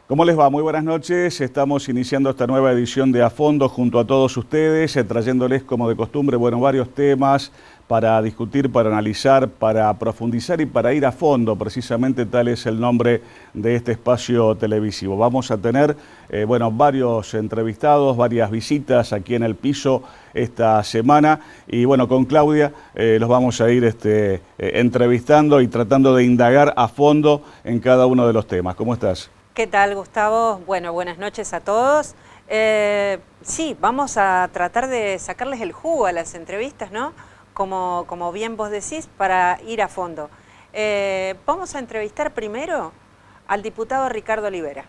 ¿Cómo les va? Muy buenas noches. Estamos iniciando esta nueva edición de A Fondo junto a todos ustedes, trayéndoles como de costumbre, varios temas para discutir, para analizar, para profundizar y para ir a fondo. Precisamente tal es el nombre de este espacio televisivo. Vamos a tener, varios entrevistados, varias visitas aquí en el piso esta semana y con Claudia los vamos a ir entrevistando y tratando de indagar a fondo en cada uno de los temas. ¿Cómo estás? ¿Qué tal, Gustavo? Bueno, buenas noches a todos. Sí, vamos a tratar de sacarles el jugo a las entrevistas, ¿no? Como bien vos decís, para ir a fondo. Vamos a entrevistar primero al diputado Ricardo Olivera.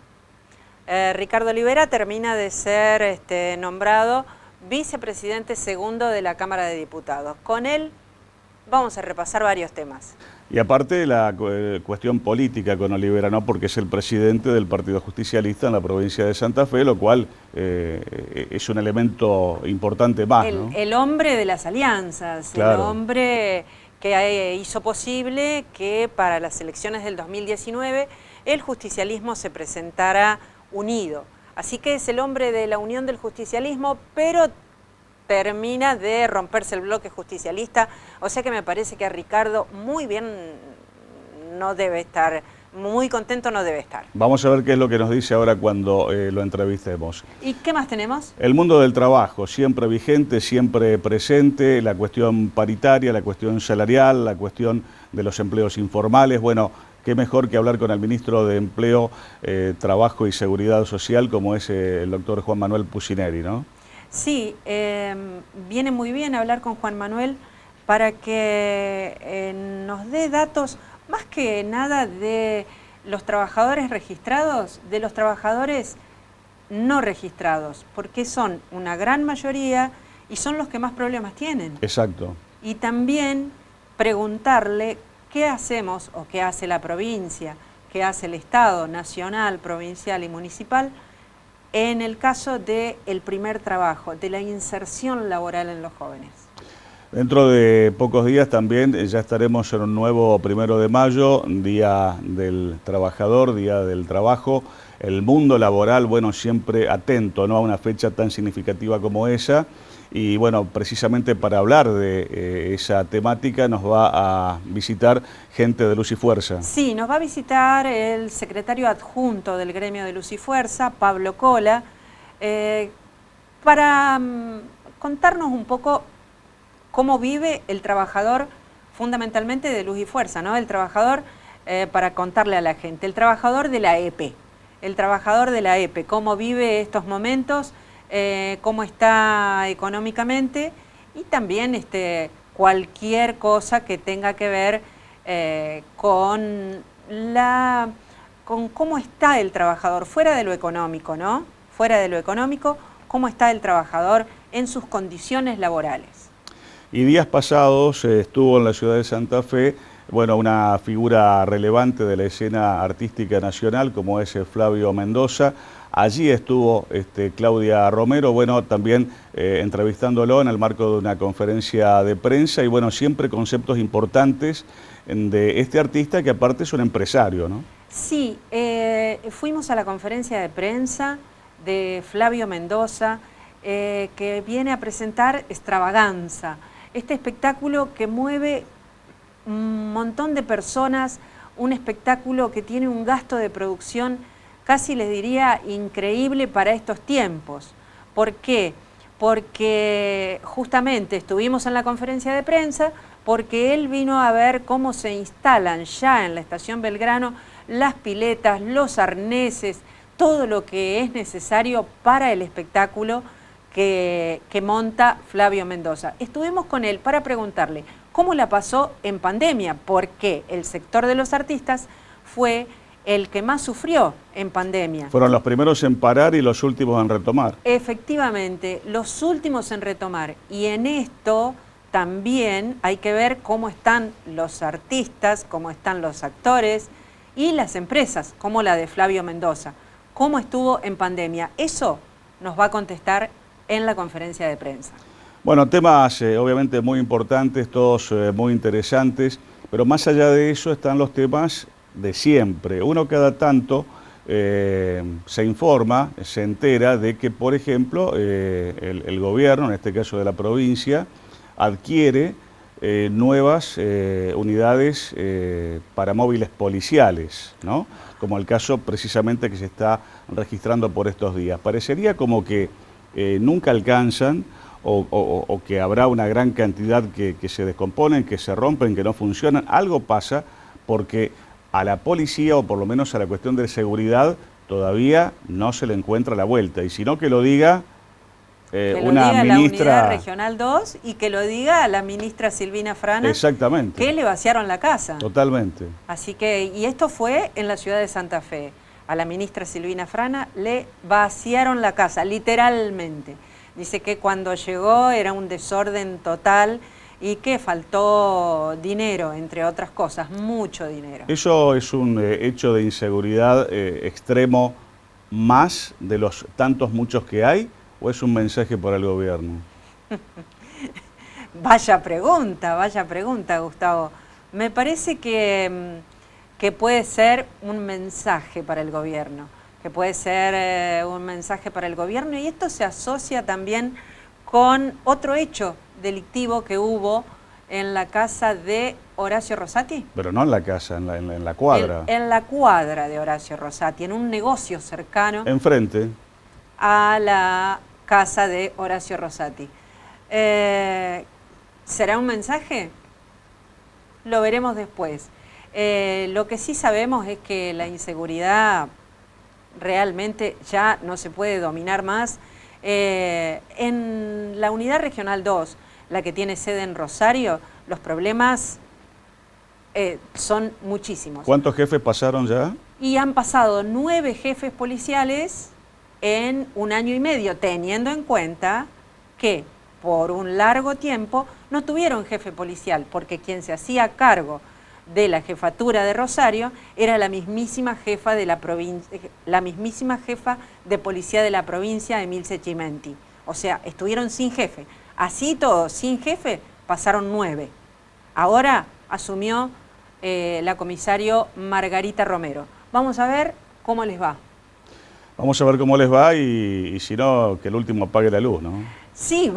Ricardo Olivera termina de ser nombrado vicepresidente segundo de la Cámara de Diputados. Con él vamos a repasar varios temas. Y aparte la cuestión política con Olivera, ¿no? Porque es el presidente del Partido Justicialista en la provincia de Santa Fe, lo cual es un elemento importante más, ¿no? El hombre de las alianzas, claro. El hombre que hizo posible que para las elecciones del 2019 el justicialismo se presentara unido. Así que es el hombre de la unión del justicialismo, pero termina de romperse el bloque justicialista, o sea que me parece que a Ricardo muy bien no debe estar, muy contento no debe estar. Vamos a ver qué es lo que nos dice ahora cuando lo entrevistemos. ¿Y qué más tenemos? El mundo del trabajo, siempre vigente, siempre presente, la cuestión paritaria, la cuestión salarial, la cuestión de los empleos informales. Bueno, qué mejor que hablar con el ministro de Empleo, Trabajo y Seguridad Social, como es el doctor Juan Manuel Pucineri, ¿no? Sí, viene muy bien hablar con Juan Manuel para que nos dé datos, más que nada de los trabajadores registrados, de los trabajadores no registrados, porque son una gran mayoría y son los que más problemas tienen. Exacto. Y también preguntarle qué hacemos o qué hace la provincia, qué hace el Estado nacional, provincial y municipal en el caso del primer trabajo, de la inserción laboral en los jóvenes. Dentro de pocos días también ya estaremos en un nuevo 1 de mayo, Día del Trabajador, Día del Trabajo. El mundo laboral, siempre atento, ¿no?, a una fecha tan significativa como esa. Y precisamente para hablar de esa temática nos va a visitar gente de Luz y Fuerza. Sí, nos va a visitar el secretario adjunto del gremio de Luz y Fuerza, Pablo Cola, para contarnos un poco cómo vive el trabajador fundamentalmente de Luz y Fuerza, ¿no? El trabajador, para contarle a la gente, el trabajador de la EPE, cómo vive estos momentos, cómo está económicamente y también cualquier cosa que tenga que ver con cómo está el trabajador, fuera de lo económico, ¿no? Fuera de lo económico, cómo está el trabajador en sus condiciones laborales. Y días pasados estuvo en la ciudad de Santa Fe, una figura relevante de la escena artística nacional como es Flavio Mendoza. Allí estuvo Claudia Romero, también entrevistándolo en el marco de una conferencia de prensa y siempre conceptos importantes de este artista que aparte es un empresario, ¿no? Sí, fuimos a la conferencia de prensa de Flavio Mendoza, que viene a presentar Extravaganza, este espectáculo que mueve un montón de personas, un espectáculo que tiene un gasto de producción casi les diría increíble para estos tiempos. ¿Por qué? Porque justamente estuvimos en la conferencia de prensa, porque él vino a ver cómo se instalan ya en la estación Belgrano las piletas, los arneses, todo lo que es necesario para el espectáculo que monta Flavio Mendoza. Estuvimos con él para preguntarle cómo la pasó en pandemia, porque el sector de los artistas fue el que más sufrió en pandemia. Fueron los primeros en parar y los últimos en retomar. Efectivamente, los últimos en retomar. Y en esto también hay que ver cómo están los artistas, cómo están los actores y las empresas, como la de Flavio Mendoza. ¿Cómo estuvo en pandemia? Eso nos va a contestar en la conferencia de prensa. Temas obviamente muy importantes, todos muy interesantes, pero más allá de eso están los temas de siempre. Uno cada tanto se informa, se entera de que, por ejemplo, el gobierno, en este caso de la provincia, adquiere nuevas unidades para móviles policiales, ¿no? Como el caso precisamente que se está registrando por estos días. Parecería como que nunca alcanzan o que habrá una gran cantidad que se descomponen, que se rompen, que no funcionan. Algo pasa porque a la policía, o por lo menos a la cuestión de seguridad, todavía no se le encuentra la vuelta. Y si no, que lo diga una diga ministra... la Unidad Regional 2 y que lo diga la ministra Silvina Frana. Exactamente. Que le vaciaron la casa. Totalmente. Así que, y esto fue en la ciudad de Santa Fe. A la ministra Silvina Frana le vaciaron la casa, literalmente. Dice que cuando llegó era un desorden total y que faltó dinero, entre otras cosas, mucho dinero. ¿Eso es un hecho de inseguridad extremo más de los tantos muchos que hay o es un mensaje para el gobierno? Vaya pregunta, Gustavo. Me parece que puede ser un mensaje para el gobierno, y esto se asocia también con otro hecho delictivo que hubo en la casa de Horacio Rosati. Pero no en la casa, en la cuadra. En la cuadra de Horacio Rosati, en un negocio cercano. Enfrente. A la casa de Horacio Rosati. ¿Será un mensaje? Lo veremos después. Lo que sí sabemos es que la inseguridad realmente ya no se puede dominar más. En la Unidad Regional 2, la que tiene sede en Rosario, los problemas son muchísimos. ¿Cuántos jefes pasaron ya? Y han pasado 9 jefes policiales en un año y medio, teniendo en cuenta que por un largo tiempo no tuvieron jefe policial, porque quien se hacía cargo de la jefatura de Rosario era la mismísima jefa de la provincia, la mismísima jefa de policía de la provincia, Emilce Chimenti. O sea, estuvieron sin jefe. Así todo, sin jefe, pasaron 9. Ahora asumió la comisario Margarita Romero. Vamos a ver cómo les va. Vamos a ver cómo les va y si no, que el último apague la luz, ¿no? Sí,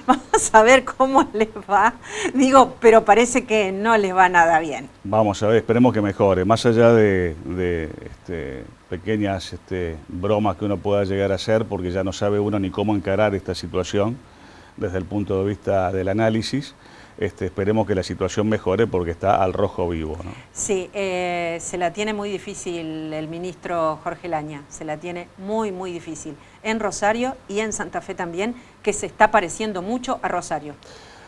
vamos a ver cómo les va. Digo, pero parece que no les va nada bien. Vamos a ver, esperemos que mejore. Más allá de pequeñas bromas que uno pueda llegar a hacer, porque ya no sabe uno ni cómo encarar esta situación desde el punto de vista del análisis. Esperemos que la situación mejore porque está al rojo vivo, ¿no? Sí, se la tiene muy difícil el ministro Jorge Laña, se la tiene muy, muy difícil. En Rosario y en Santa Fe también, que se está pareciendo mucho a Rosario.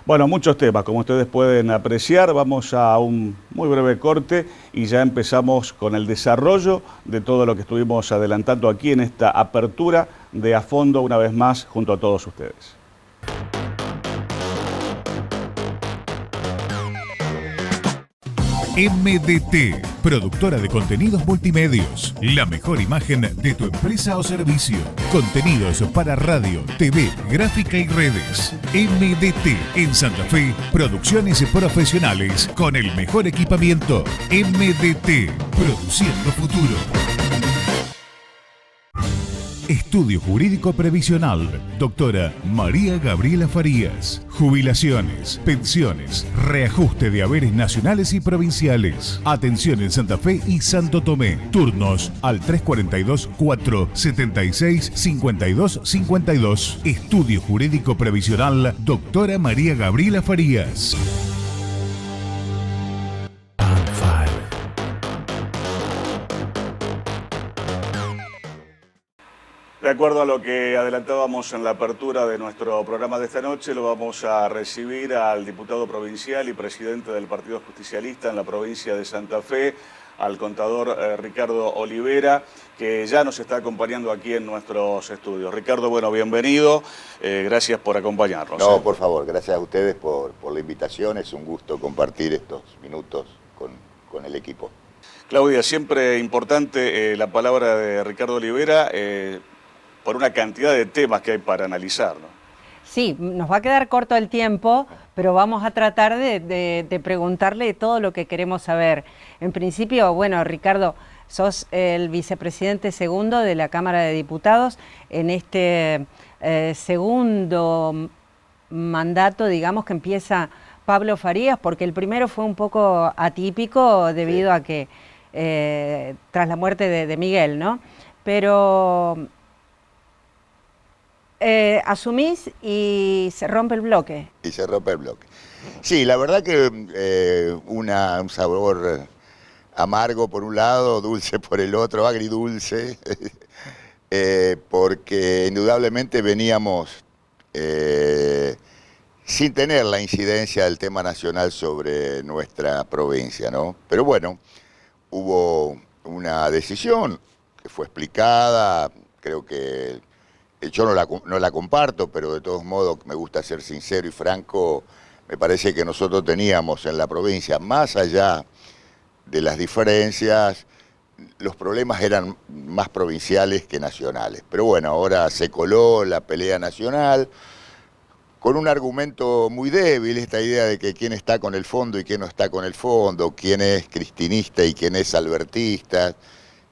Bueno, muchos temas, como ustedes pueden apreciar. Vamos a un muy breve corte y ya empezamos con el desarrollo de todo lo que estuvimos adelantando aquí en esta apertura de A Fondo, una vez más, junto a todos ustedes. MDT, productora de contenidos multimedios. La mejor imagen de tu empresa o servicio. Contenidos para radio, TV, gráfica y redes. MDT en Santa Fe, producciones profesionales con el mejor equipamiento. MDT, produciendo futuro. Estudio Jurídico Previsional, doctora María Gabriela Farías. Jubilaciones, pensiones, reajuste de haberes nacionales y provinciales. Atención en Santa Fe y Santo Tomé. Turnos al 342-476-5252. Estudio Jurídico Previsional, doctora María Gabriela Farías. De acuerdo a lo que adelantábamos en la apertura de nuestro programa de esta noche, lo vamos a recibir al diputado provincial y presidente del Partido Justicialista en la provincia de Santa Fe, al contador Ricardo Olivera, que ya nos está acompañando aquí en nuestros estudios. Ricardo, bueno, bienvenido, gracias por acompañarnos. No, por favor, gracias a ustedes por la invitación, es un gusto compartir estos minutos con el equipo. Claudia, siempre importante la palabra de Ricardo Olivera, por una cantidad de temas que hay para analizar, ¿no? Sí, nos va a quedar corto el tiempo, pero vamos a tratar de preguntarle todo lo que queremos saber. En principio, bueno, Ricardo, sos el vicepresidente segundo de la Cámara de Diputados en este segundo mandato, digamos, que empieza Pablo Farías, porque el primero fue un poco atípico debido a que tras la muerte de Miguel, ¿no? Pero asumís y se rompe el bloque. Y se rompe el bloque. Sí, la verdad que un sabor amargo por un lado, dulce por el otro, agridulce, porque indudablemente veníamos sin tener la incidencia del tema nacional sobre nuestra provincia, ¿no? Pero bueno, hubo una decisión que fue explicada, creo que yo no la comparto, pero de todos modos me gusta ser sincero y franco. Me parece que nosotros teníamos en la provincia, más allá de las diferencias, los problemas eran más provinciales que nacionales. Pero bueno, ahora se coló la pelea nacional con un argumento muy débil, esta idea de que quién está con el fondo y quién no está con el fondo, quién es cristinista y quién es albertista.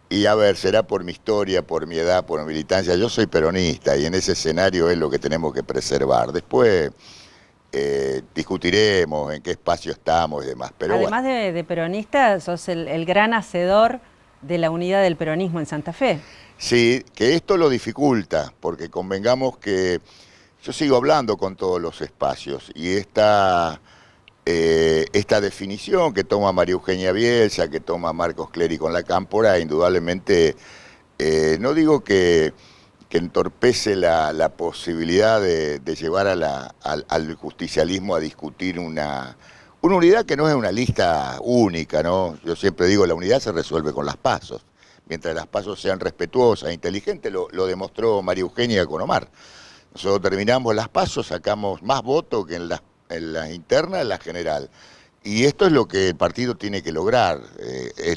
Y a ver, será por mi historia, por mi edad, por mi militancia. Yo soy peronista y en ese escenario es lo que tenemos que preservar. Después discutiremos en qué espacio estamos y demás. Pero además bueno, de peronista, sos el gran hacedor de la unidad del peronismo en Santa Fe. Sí, que esto lo dificulta, porque convengamos que yo sigo hablando con todos los espacios y esta definición que toma María Eugenia Bielsa, que toma Marcos Clery con la Cámpora, indudablemente, no digo que entorpece la posibilidad de llevar al justicialismo a discutir una unidad que no es una lista única, ¿no? Yo siempre digo, la unidad se resuelve con las pasos. Mientras las pasos sean respetuosas, inteligentes, lo demostró María Eugenia con Omar. Nosotros terminamos las pasos, sacamos más votos que en las internas, en la general. Y esto es lo que el partido tiene que lograr.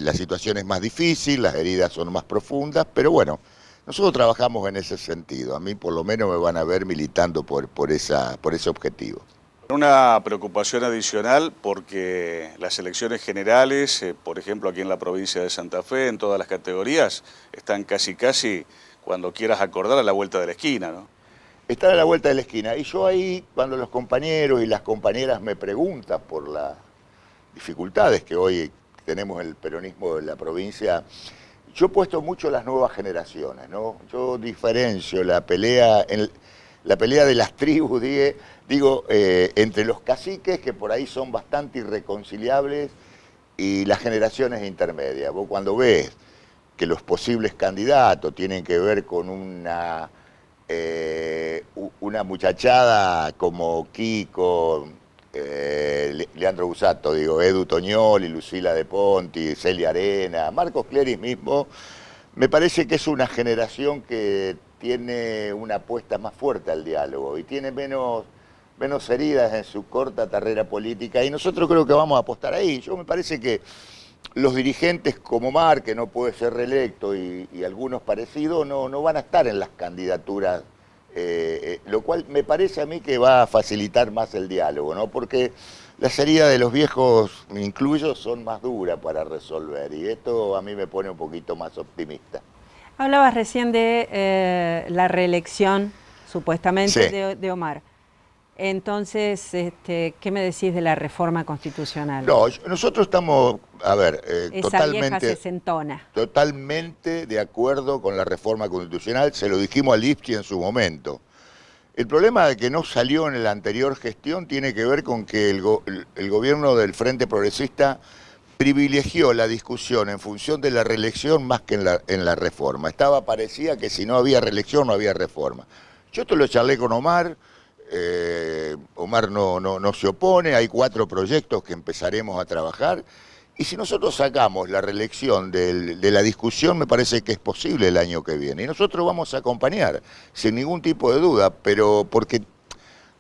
La situación es más difícil, las heridas son más profundas, pero bueno, nosotros trabajamos en ese sentido. A mí por lo menos me van a ver militando por ese objetivo. Una preocupación adicional porque las elecciones generales, por ejemplo aquí en la provincia de Santa Fe, en todas las categorías, están casi, cuando quieras acordar, a la vuelta de la esquina, ¿no? Está a la vuelta de la esquina. Y yo ahí, cuando los compañeros y las compañeras me preguntan por las dificultades que hoy tenemos en el peronismo de la provincia, yo he puesto mucho las nuevas generaciones, ¿no? Yo diferencio la pelea de las tribus, digo, entre los caciques, que por ahí son bastante irreconciliables, y las generaciones intermedias. Vos cuando ves que los posibles candidatos tienen que ver con una muchachada como Kiko, Leandro Busato, Edu Toñoli, Lucila de Ponti, Celia Arena, Marcos Clery mismo, me parece que es una generación que tiene una apuesta más fuerte al diálogo y tiene menos heridas en su corta carrera política, y nosotros creo que vamos a apostar ahí. Yo me parece que los dirigentes como Omar, que no puede ser reelecto, y algunos parecidos, no van a estar en las candidaturas, lo cual me parece a mí que va a facilitar más el diálogo, ¿no? Porque las heridas de los viejos, me incluyo, son más duras para resolver, y esto a mí me pone un poquito más optimista. Hablabas recién de la reelección, supuestamente, sí, de Omar. Entonces, ¿qué me decís de la reforma constitucional? No, nosotros estamos, a ver, esa vieja sesentona. Totalmente de acuerdo con la reforma constitucional, se lo dijimos al IPSI en su momento. El problema de que no salió en la anterior gestión tiene que ver con que el gobierno del Frente Progresista privilegió la discusión en función de la reelección más que en la reforma. Parecía que si no había reelección no había reforma. Yo esto lo charlé con Omar. Omar no se opone, hay 4 proyectos que empezaremos a trabajar, y si nosotros sacamos la reelección de la discusión, me parece que es posible el año que viene, y nosotros vamos a acompañar, sin ningún tipo de duda, pero porque,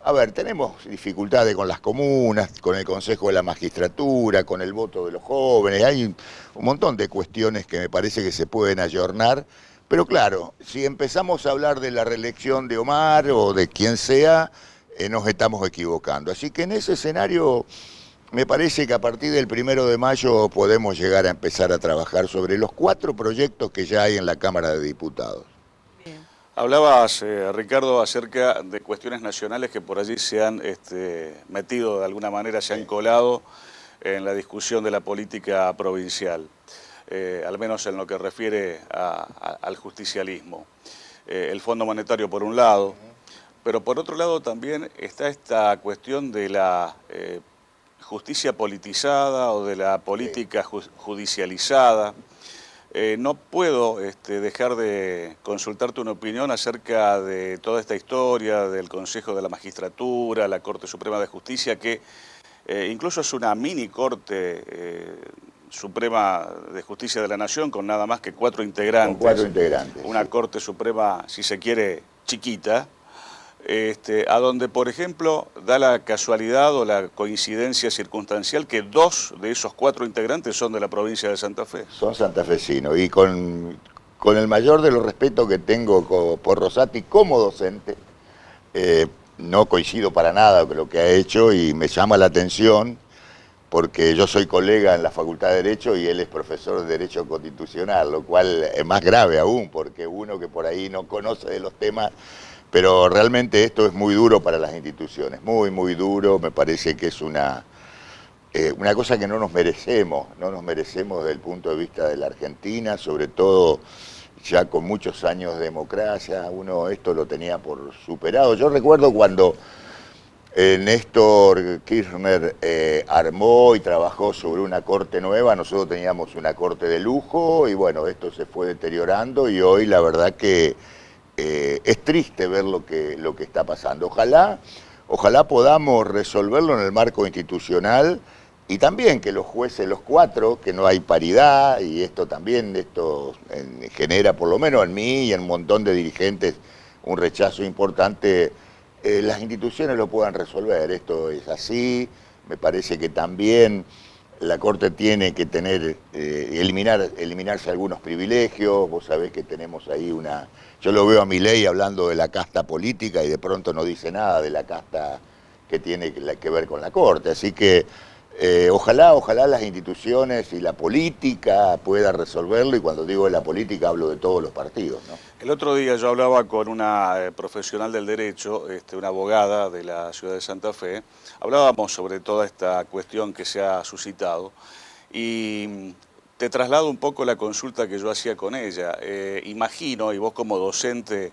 a ver, tenemos dificultades con las comunas, con el Consejo de la Magistratura, con el voto de los jóvenes, hay un montón de cuestiones que me parece que se pueden ayornar. Pero claro, si empezamos a hablar de la reelección de Omar o de quien sea, nos estamos equivocando. Así que en ese escenario, me parece que a partir del 1 de mayo podemos llegar a empezar a trabajar sobre los 4 proyectos que ya hay en la Cámara de Diputados. Hablabas, Ricardo, acerca de cuestiones nacionales que por allí se han metido de alguna manera, se han colado en la discusión de la política provincial, al menos en lo que refiere al justicialismo. El Fondo Monetario por un lado, pero por otro lado también está esta cuestión de la justicia politizada o de la política judicializada. No puedo dejar de consultarte una opinión acerca de toda esta historia del Consejo de la Magistratura, la Corte Suprema de Justicia, que incluso es una mini Corte Suprema de Justicia de la Nación con nada más que 4 integrantes. Con 4 integrantes. Una Corte Suprema, si se quiere, chiquita. A donde, por ejemplo, da la casualidad o la coincidencia circunstancial que 2 de esos 4 integrantes son de la provincia de Santa Fe. Son santafesinos, y con el mayor de los respetos que tengo por Rosati como docente, no coincido para nada con lo que ha hecho y me llama la atención porque yo soy colega en la Facultad de Derecho y él es profesor de Derecho Constitucional, lo cual es más grave aún, porque uno que por ahí no conoce de los temas. Pero realmente esto es muy duro para las instituciones, muy, muy duro. Me parece que es una cosa que no nos merecemos desde el punto de vista de la Argentina, sobre todo ya con muchos años de democracia, uno esto lo tenía por superado. Yo recuerdo cuando Néstor Kirchner armó y trabajó sobre una corte nueva, nosotros teníamos una corte de lujo y bueno, esto se fue deteriorando y hoy la verdad que es triste ver lo que está pasando. Ojalá podamos resolverlo en el marco institucional y también que los jueces, los 4, que no hay paridad, y esto genera, por lo menos en mí y en un montón de dirigentes, un rechazo importante, las instituciones lo puedan resolver. Esto es así, me parece que también la Corte tiene que eliminarse algunos privilegios. Vos sabés que tenemos ahí yo lo veo a Milei hablando de la casta política y de pronto no dice nada de la casta que tiene que ver con la Corte. Así que ojalá las instituciones y la política pueda resolverlo, y cuando digo de la política hablo de todos los partidos, ¿no? El otro día yo hablaba con una profesional del derecho, una abogada de la ciudad de Santa Fe. Hablábamos sobre toda esta cuestión que se ha suscitado y te traslado un poco la consulta que yo hacía con ella. Imagino, y vos como docente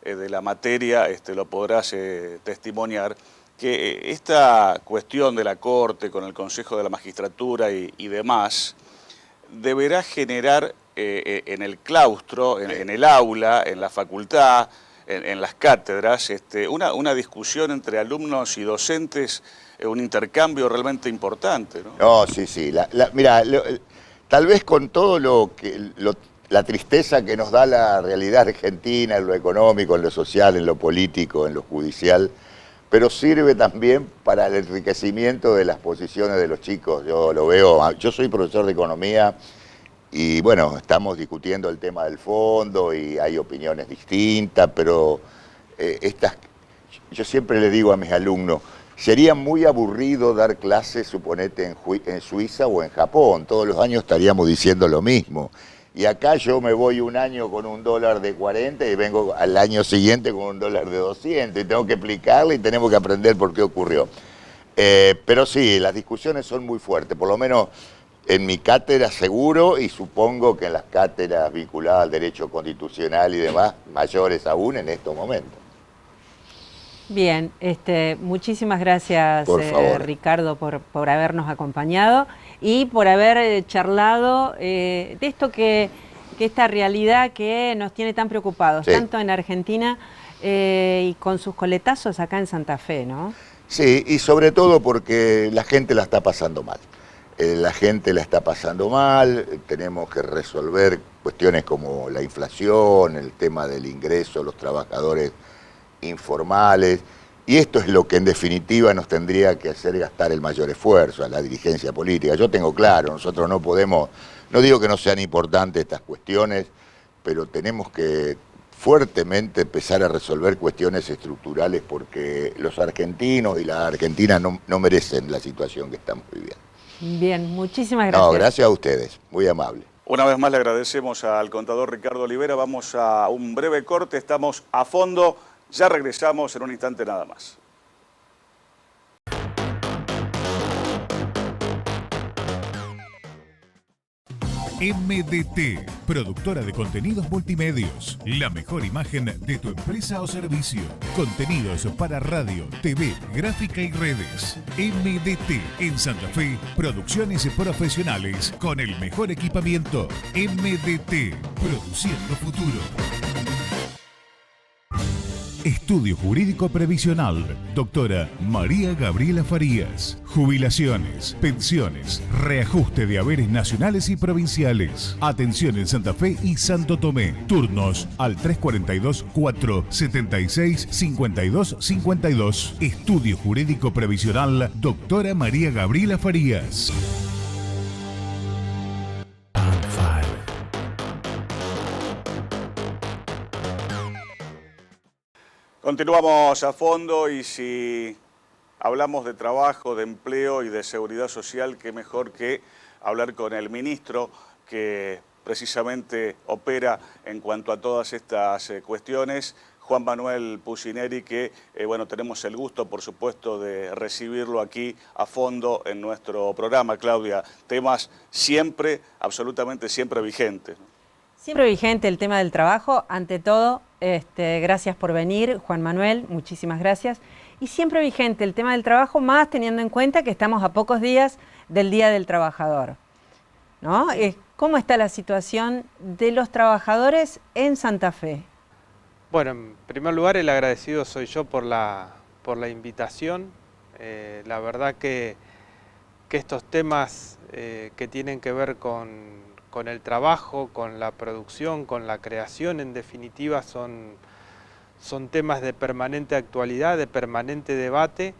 de la materia lo podrás testimoniar, que esta cuestión de la Corte con el Consejo de la Magistratura y demás deberá generar en el claustro, en el aula, en la facultad, en las cátedras, una discusión entre alumnos y docentes, un intercambio realmente importante, ¿no? No, sí. Mira, tal vez con todo la tristeza que nos da la realidad argentina en lo económico, en lo social, en lo político, en lo judicial, pero sirve también para el enriquecimiento de las posiciones de los chicos. Yo lo veo, yo soy profesor de economía y bueno, estamos discutiendo el tema del fondo y hay opiniones distintas, pero yo siempre le digo a mis alumnos, sería muy aburrido dar clases, suponete, en Suiza o en Japón. Todos los años estaríamos diciendo lo mismo. Y acá yo me voy un año con un dólar de 40 y vengo al año siguiente con un dólar de 200 y tengo que explicarle y tenemos que aprender por qué ocurrió. Pero sí, las discusiones son muy fuertes, por lo menos en mi cátedra seguro, y supongo que en las cátedras vinculadas al derecho constitucional y demás, mayores aún en estos momentos. Bien, muchísimas gracias Ricardo por habernos acompañado y por haber charlado de esto que esta realidad que nos tiene tan preocupados, sí, tanto en Argentina y con sus coletazos acá en Santa Fe, ¿no? Sí, y sobre todo porque la gente la está pasando mal. La gente la está pasando mal, tenemos que resolver cuestiones como la inflación, el tema del ingreso, los trabajadores informales, y esto es lo que en definitiva nos tendría que hacer gastar el mayor esfuerzo a la dirigencia política. Yo tengo claro, nosotros no podemos, no digo que no sean importantes estas cuestiones, pero tenemos que fuertemente empezar a resolver cuestiones estructurales porque los argentinos y la Argentina no merecen la situación que estamos viviendo. Bien, muchísimas gracias. No, gracias a ustedes, muy amable. Una vez más le agradecemos al contador Ricardo Olivera. Vamos a un breve corte, estamos a fondo, ya regresamos en un instante nada más. MDT, productora de contenidos multimedios. La mejor imagen de tu empresa o servicio. Contenidos para radio, TV, gráfica y redes. MDT en Santa Fe, producciones profesionales con el mejor equipamiento. MDT, produciendo futuro. Estudio Jurídico Previsional, doctora María Gabriela Farías. Jubilaciones, pensiones, reajuste de haberes nacionales y provinciales. Atención en Santa Fe y Santo Tomé. Turnos al 342-476-5252. Estudio Jurídico Previsional, doctora María Gabriela Farías. Continuamos a fondo y si hablamos de trabajo, de empleo y de seguridad social, qué mejor que hablar con el ministro que precisamente opera en cuanto a todas estas cuestiones, Juan Manuel Pucineri, que bueno, tenemos el gusto, por supuesto, de recibirlo aquí a fondo en nuestro programa. Claudia, temas siempre, absolutamente siempre vigentes. Siempre vigente el tema del trabajo, ante todo, gracias por venir, Juan Manuel, muchísimas gracias. Y siempre vigente el tema del trabajo, más teniendo en cuenta que estamos a pocos días del Día del Trabajador, ¿no? ¿Cómo está la situación de los trabajadores en Santa Fe? Bueno, en primer lugar, el agradecido soy yo por la invitación. La verdad que estos temas que tienen que ver con el trabajo, con la producción, con la creación, en definitiva, son temas de permanente actualidad, de permanente debate,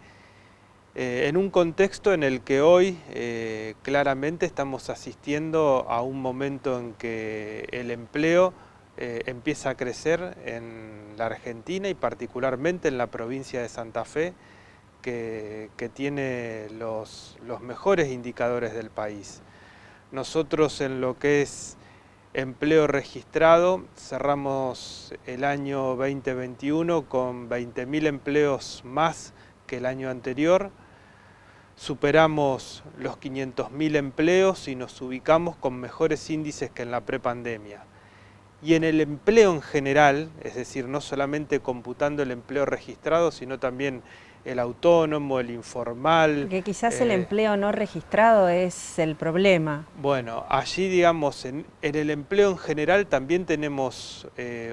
en un contexto en el que hoy claramente estamos asistiendo a un momento en que el empleo empieza a crecer en la Argentina y particularmente en la provincia de Santa Fe, que tiene los mejores indicadores del país. Nosotros en lo que es empleo registrado cerramos el año 2021 con 20.000 empleos más que el año anterior. Superamos los 500.000 empleos y nos ubicamos con mejores índices que en la prepandemia. Y en el empleo en general, es decir, no solamente computando el empleo registrado, sino también el autónomo, el informal. Porque quizás el empleo no registrado es el problema. Bueno, allí digamos, en el empleo en general también tenemos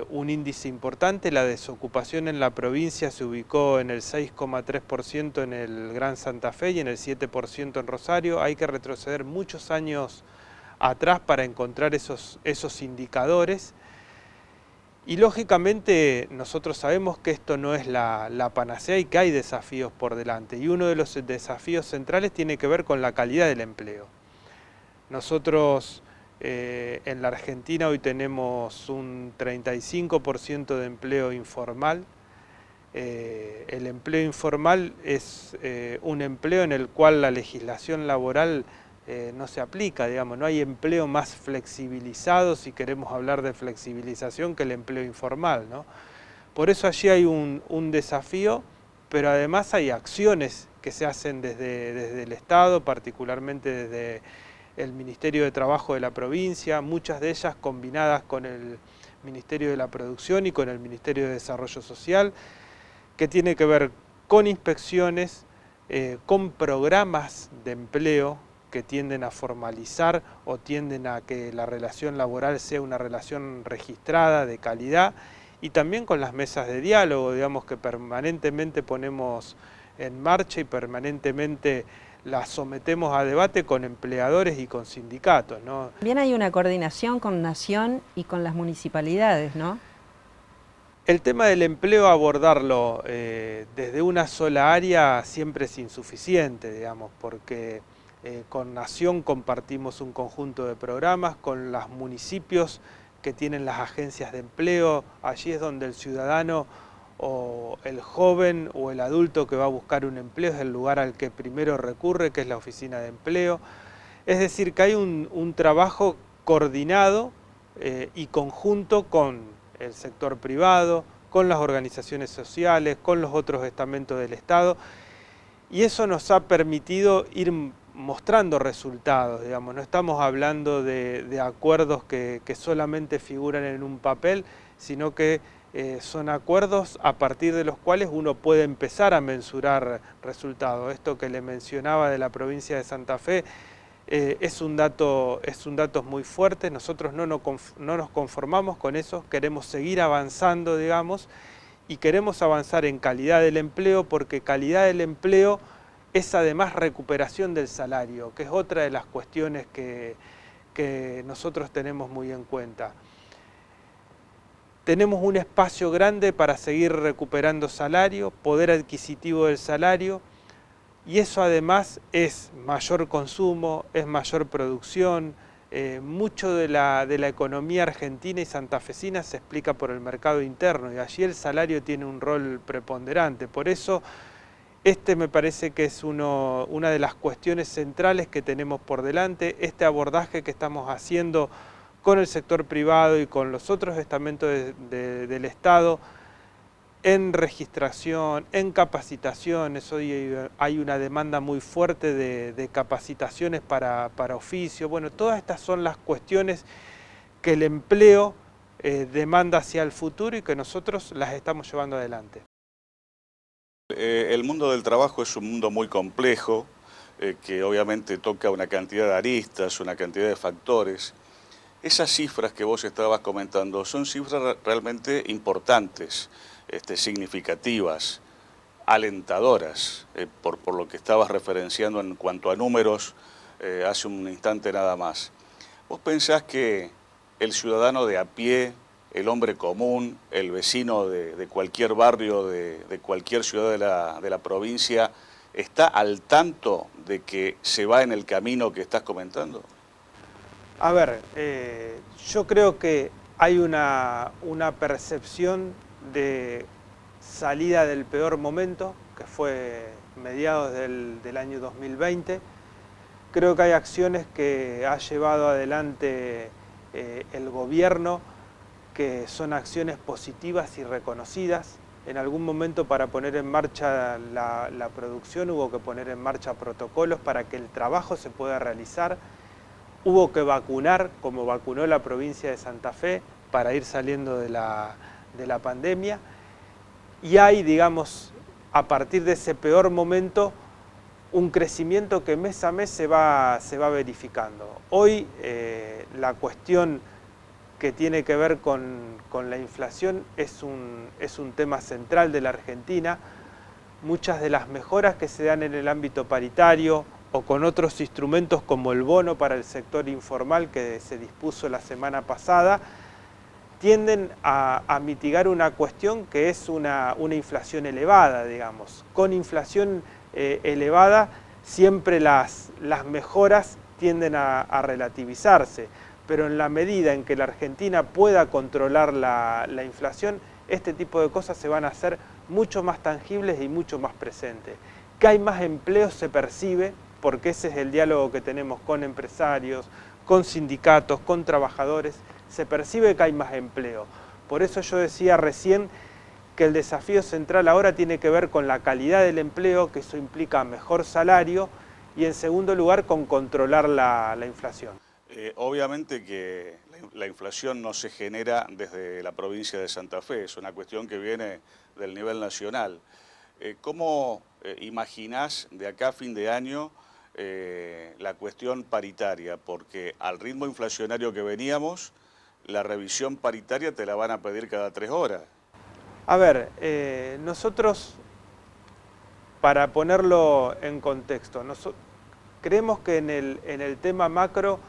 un índice importante. La desocupación en la provincia se ubicó en el 6,3% en el Gran Santa Fe y en el 7% en Rosario. Hay que retroceder muchos años atrás para encontrar esos indicadores. Y lógicamente nosotros sabemos que esto no es la panacea y que hay desafíos por delante. Y uno de los desafíos centrales tiene que ver con la calidad del empleo. Nosotros en la Argentina hoy tenemos un 35% de empleo informal. El empleo informal es un empleo en el cual la legislación laboral no se aplica, digamos, no hay empleo más flexibilizado, si queremos hablar de flexibilización, que el empleo informal, ¿no? Por eso allí hay un desafío, pero además hay acciones que se hacen desde el Estado, particularmente desde el Ministerio de Trabajo de la provincia, muchas de ellas combinadas con el Ministerio de la Producción y con el Ministerio de Desarrollo Social, que tiene que ver con inspecciones, con programas de empleo, que tienden a formalizar o tienden a que la relación laboral sea una relación registrada, de calidad, y también con las mesas de diálogo, digamos, que permanentemente ponemos en marcha y permanentemente las sometemos a debate con empleadores y con sindicatos, ¿no? También hay una coordinación con Nación y con las municipalidades, ¿no? El tema del empleo, abordarlo desde una sola área siempre es insuficiente, digamos, porque con Nación compartimos un conjunto de programas, con los municipios que tienen las agencias de empleo. Allí es donde el ciudadano o el joven o el adulto que va a buscar un empleo es el lugar al que primero recurre, que es la oficina de empleo. Es decir, que hay un trabajo coordinado y conjunto con el sector privado, con las organizaciones sociales, con los otros estamentos del Estado, y eso nos ha permitido ir mostrando resultados, digamos. No estamos hablando de acuerdos que solamente figuran en un papel, sino que son acuerdos a partir de los cuales uno puede empezar a mensurar resultados. Esto que le mencionaba de la provincia de Santa Fe es un dato muy fuerte. Nosotros no nos conformamos con eso, queremos seguir avanzando, digamos, y queremos avanzar en calidad del empleo, porque calidad del empleo es además recuperación del salario, que es otra de las cuestiones que nosotros tenemos muy en cuenta. Tenemos un espacio grande para seguir recuperando salario, poder adquisitivo del salario, y eso además es mayor consumo, es mayor producción. Mucho de la economía argentina y santafesina se explica por el mercado interno, y allí el salario tiene un rol preponderante. Por eso me parece que es una de las cuestiones centrales que tenemos por delante, este abordaje que estamos haciendo con el sector privado y con los otros estamentos del Estado, en registración, en capacitaciones. Hoy hay una demanda muy fuerte de capacitaciones para oficio. Bueno, todas estas son las cuestiones que el empleo demanda hacia el futuro y que nosotros las estamos llevando adelante. El mundo del trabajo es un mundo muy complejo, que obviamente toca una cantidad de aristas, una cantidad de factores. Esas cifras que vos estabas comentando son cifras realmente importantes, significativas, alentadoras, por lo que estabas referenciando en cuanto a números hace un instante nada más. ¿Vos pensás que el ciudadano de a pie, el hombre común, el vecino de cualquier barrio, de cualquier ciudad de la provincia, está al tanto de que se va en el camino que estás comentando? A ver, yo creo que hay una percepción de salida del peor momento, que fue mediados del año 2020. Creo que hay acciones que ha llevado adelante el gobierno, que son acciones positivas y reconocidas. En algún momento, para poner en marcha la producción, hubo que poner en marcha protocolos para que el trabajo se pueda realizar. Hubo que vacunar, como vacunó la provincia de Santa Fe, para ir saliendo de la pandemia. Y hay, digamos, a partir de ese peor momento, un crecimiento que mes a mes se va verificando. Hoy la cuestión que tiene que ver con la inflación es un tema central de la Argentina. Muchas de las mejoras que se dan en el ámbito paritario o con otros instrumentos como el bono para el sector informal que se dispuso la semana pasada, tienden a mitigar una cuestión que es una inflación elevada, digamos. Con inflación elevada siempre las mejoras tienden a relativizarse, pero en la medida en que la Argentina pueda controlar la inflación, este tipo de cosas se van a hacer mucho más tangibles y mucho más presentes. Que hay más empleo se percibe, porque ese es el diálogo que tenemos con empresarios, con sindicatos, con trabajadores, se percibe que hay más empleo. Por eso yo decía recién que el desafío central ahora tiene que ver con la calidad del empleo, que eso implica mejor salario, y en segundo lugar con controlar la inflación. Obviamente que la inflación no se genera desde la provincia de Santa Fe, es una cuestión que viene del nivel nacional. ¿Cómo imaginás de acá a fin de año la cuestión paritaria? Porque al ritmo inflacionario que veníamos, la revisión paritaria te la van a pedir cada 3 horas. A ver, nosotros, para ponerlo en contexto, creemos que en el tema macro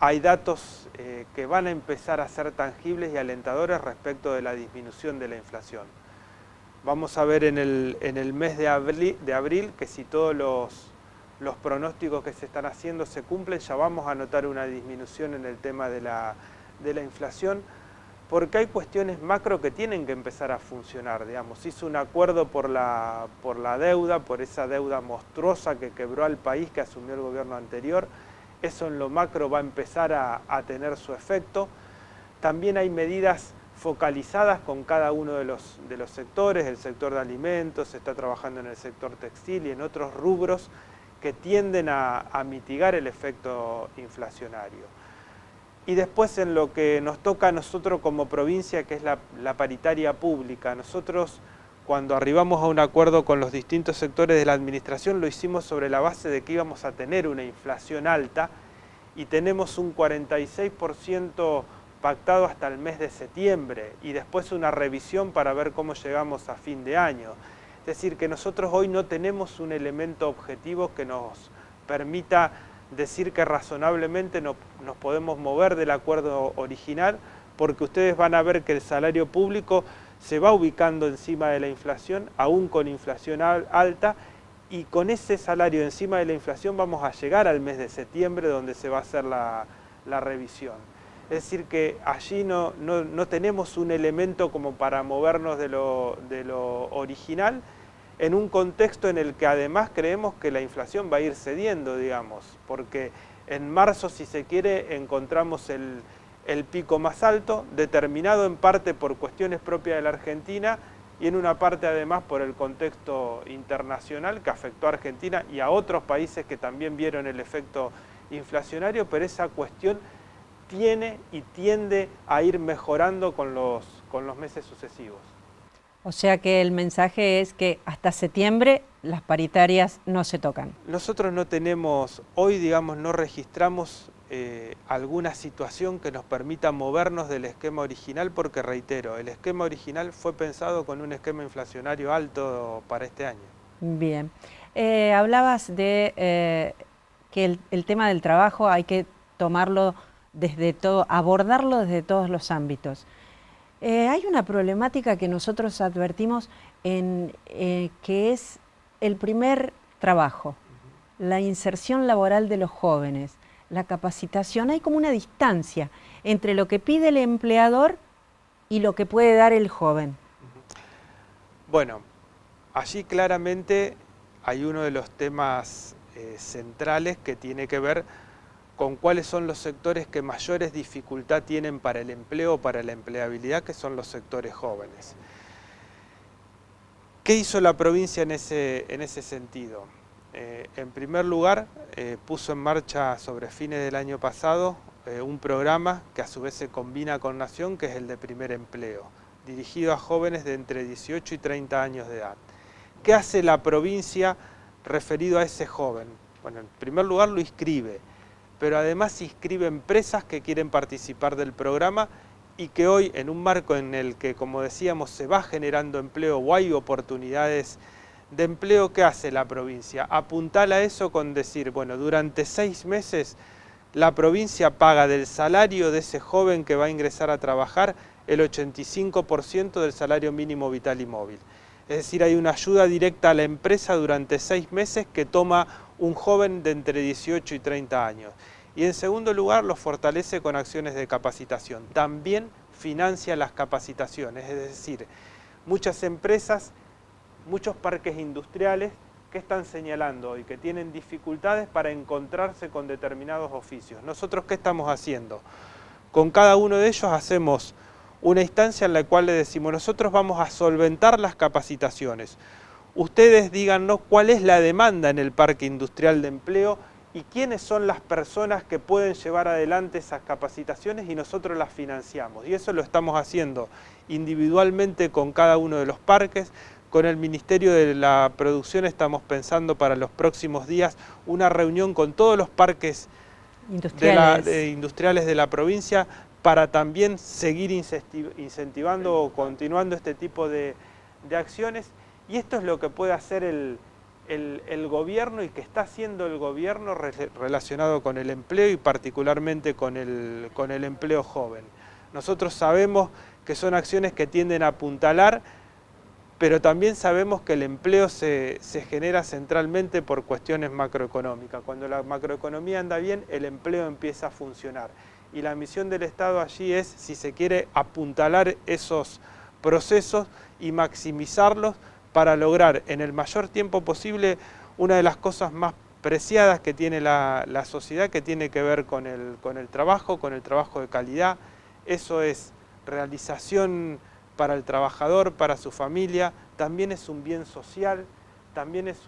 hay datos que van a empezar a ser tangibles y alentadores respecto de la disminución de la inflación. Vamos a ver en el mes de abril que si todos los pronósticos que se están haciendo se cumplen, ya vamos a notar una disminución en el tema de de la inflación, porque hay cuestiones macro que tienen que empezar a funcionar, digamos. Se hizo un acuerdo por la deuda, por esa deuda monstruosa que quebró al país, que asumió el gobierno anterior. Eso en lo macro va a empezar a tener su efecto. También hay medidas focalizadas con cada uno de los sectores, el sector de alimentos, se está trabajando en el sector textil y en otros rubros que tienden a mitigar el efecto inflacionario. Y después en lo que nos toca a nosotros como provincia, que es la paritaria pública, nosotros cuando arribamos a un acuerdo con los distintos sectores de la administración lo hicimos sobre la base de que íbamos a tener una inflación alta y tenemos un 46% pactado hasta el mes de septiembre y después una revisión para ver cómo llegamos a fin de año. Es decir, que nosotros hoy no tenemos un elemento objetivo que nos permita decir que razonablemente nos podemos mover del acuerdo original, porque ustedes van a ver que el salario público se va ubicando encima de la inflación, aún con inflación alta, y con ese salario encima de la inflación vamos a llegar al mes de septiembre, donde se va a hacer la revisión. Es decir, que allí no tenemos un elemento como para movernos de lo original, en un contexto en el que además creemos que la inflación va a ir cediendo, digamos, porque en marzo, si se quiere, encontramos el pico más alto, determinado en parte por cuestiones propias de la Argentina y en una parte además por el contexto internacional que afectó a Argentina y a otros países que también vieron el efecto inflacionario, pero esa cuestión tiene y tiende a ir mejorando con los meses sucesivos. O sea que el mensaje es que hasta septiembre las paritarias no se tocan. Nosotros no tenemos, hoy digamos, no registramos alguna situación que nos permita movernos del esquema original, porque reitero, el esquema original fue pensado con un esquema inflacionario alto para este año. Bien. Hablabas de que el tema del trabajo hay que tomarlo abordarlo desde todos los ámbitos. Hay una problemática que nosotros advertimos que es el primer trabajo, la inserción laboral de los jóvenes, la capacitación. Hay como una distancia entre lo que pide el empleador y lo que puede dar el joven. Bueno, allí claramente hay uno de los temas centrales que tiene que ver con cuáles son los sectores que mayores dificultad tienen para el empleo o para la empleabilidad, que son los sectores jóvenes. ¿Qué hizo la provincia en ese sentido? En primer lugar, puso en marcha sobre fines del año pasado un programa que a su vez se combina con Nación, que es el de primer empleo, dirigido a jóvenes de entre 18 y 30 años de edad. ¿Qué hace la provincia referido a ese joven? Bueno, en primer lugar lo inscribe, pero además inscribe empresas que quieren participar del programa y que hoy, en un marco en el que, como decíamos, se va generando empleo o hay oportunidades de empleo, ¿qué hace la provincia? Apuntala a eso con decir, bueno, durante 6 meses la provincia paga del salario de ese joven que va a ingresar a trabajar el 85% del salario mínimo vital y móvil. Es decir, hay una ayuda directa a la empresa durante 6 meses que toma un joven de entre 18 y 30 años. Y en segundo lugar, lo fortalece con acciones de capacitación. También financia las capacitaciones, es decir, muchas empresas, muchos parques industriales que están señalando hoy que tienen dificultades para encontrarse con determinados oficios. ¿Nosotros qué estamos haciendo? Con cada uno de ellos hacemos una instancia en la cual le decimos, nosotros vamos a solventar las capacitaciones. Ustedes díganos cuál es la demanda en el parque industrial de empleo y quiénes son las personas que pueden llevar adelante esas capacitaciones y nosotros las financiamos. Y eso lo estamos haciendo individualmente con cada uno de los parques. Con el Ministerio de la Producción estamos pensando para los próximos días una reunión con todos los parques industriales de la provincia para también seguir incentivando o continuando este tipo de acciones. Y esto es lo que puede hacer el gobierno y que está haciendo el gobierno relacionado con el empleo y particularmente con el empleo joven. Nosotros sabemos que son acciones que tienden a apuntalar, pero también sabemos que el empleo se genera centralmente por cuestiones macroeconómicas. Cuando la macroeconomía anda bien, el empleo empieza a funcionar. y la misión del Estado allí es, si se quiere, apuntalar esos procesos y maximizarlos para lograr en el mayor tiempo posible una de las cosas más preciadas que tiene la sociedad, que tiene que ver con el trabajo de calidad. Eso es realización para el trabajador, para su familia, también es un bien social, también es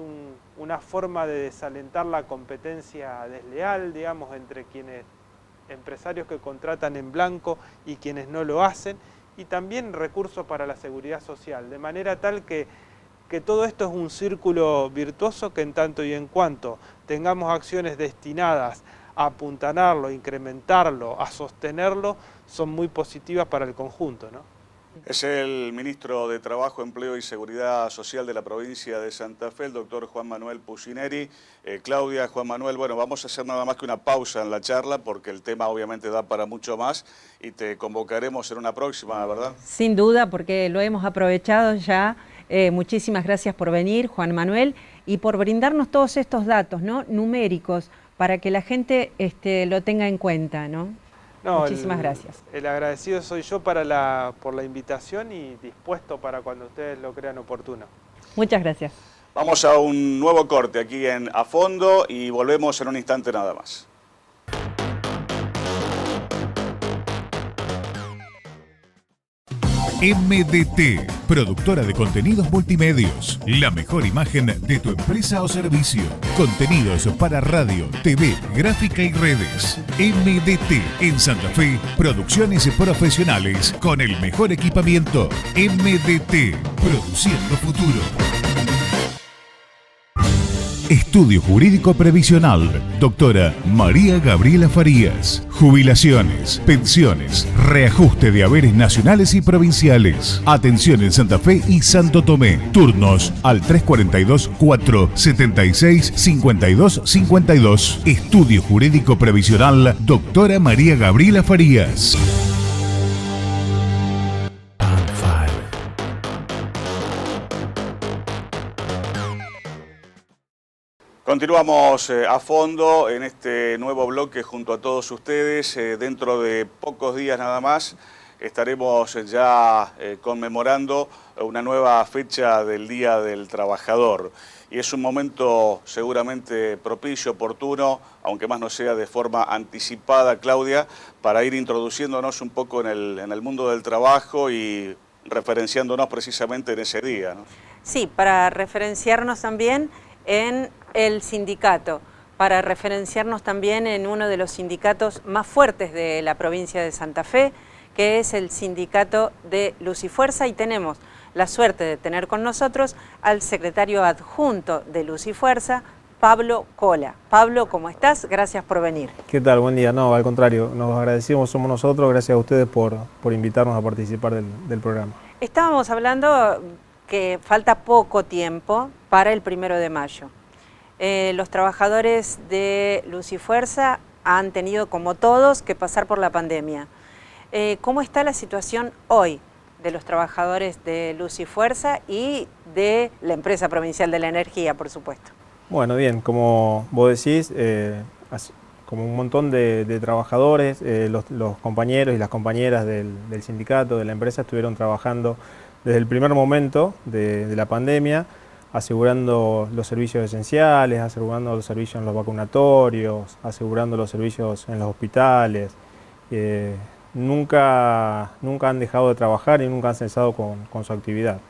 una forma de desalentar la competencia desleal, digamos, entre quienes empresarios que contratan en blanco y quienes no lo hacen, y también recursos para la seguridad social, de manera tal que todo esto es un círculo virtuoso que en tanto y en cuanto tengamos acciones destinadas a apuntalarlo, a incrementarlo, a sostenerlo, son muy positivas para el conjunto, ¿no? Es el ministro de Trabajo, Empleo y Seguridad Social de la provincia de Santa Fe, el doctor Juan Manuel Pucineri. Claudia, Juan Manuel, bueno, vamos a hacer nada más que una pausa en la charla porque el tema obviamente da para mucho más y te convocaremos en una próxima, ¿verdad? Sin duda, porque lo hemos aprovechado ya. Muchísimas gracias por venir, Juan Manuel, y por brindarnos todos estos datos, ¿no?, numéricos, para que la gente lo tenga en cuenta, ¿no? No, muchísimas gracias. El agradecido soy yo por la invitación y dispuesto para cuando ustedes lo crean oportuno. Muchas gracias. Vamos a un nuevo corte aquí en A Fondo y volvemos en un instante nada más. MDT, productora de contenidos multimedios. La mejor imagen de tu empresa o servicio. Contenidos para radio, TV, gráfica y redes. MDT en Santa Fe, producciones profesionales con el mejor equipamiento. MDT, produciendo futuro. Estudio Jurídico Previsional, doctora María Gabriela Farías. Jubilaciones, pensiones, reajuste de haberes nacionales y provinciales. Atención en Santa Fe y Santo Tomé. Turnos al 342-476-5252. Estudio Jurídico Previsional, doctora María Gabriela Farías. Continuamos a fondo en este nuevo bloque junto a todos ustedes. Dentro de pocos días nada más estaremos ya conmemorando una nueva fecha del Día del Trabajador. Y es un momento seguramente propicio, oportuno, aunque más no sea de forma anticipada, Claudia, para ir introduciéndonos un poco en el mundo del trabajo y referenciándonos precisamente en ese día, ¿no? Sí, para referenciarnos también en el sindicato, para referenciarnos también en uno de los sindicatos más fuertes de la provincia de Santa Fe, que es el sindicato de Luz y Fuerza, y tenemos la suerte de tener con nosotros al secretario adjunto de Luz y Fuerza, Pablo Cola. Pablo, ¿cómo estás? Gracias por venir. ¿Qué tal? Buen día. No, al contrario, nos agradecemos, somos nosotros, gracias a ustedes por invitarnos a participar del programa. Estábamos hablando que falta poco tiempo para el 1 de mayo. Los trabajadores de Luz y Fuerza han tenido, como todos, que pasar por la pandemia. ¿Cómo está la situación hoy de los trabajadores de Luz y Fuerza y de la empresa provincial de la energía, por supuesto? Bueno, bien, como vos decís, como un montón de trabajadores, los compañeros y las compañeras del sindicato, de la empresa, estuvieron trabajando desde el primer momento de la pandemia, asegurando los servicios esenciales, asegurando los servicios en los vacunatorios, asegurando los servicios en los hospitales. Nunca han dejado de trabajar y nunca han cesado con su actividad.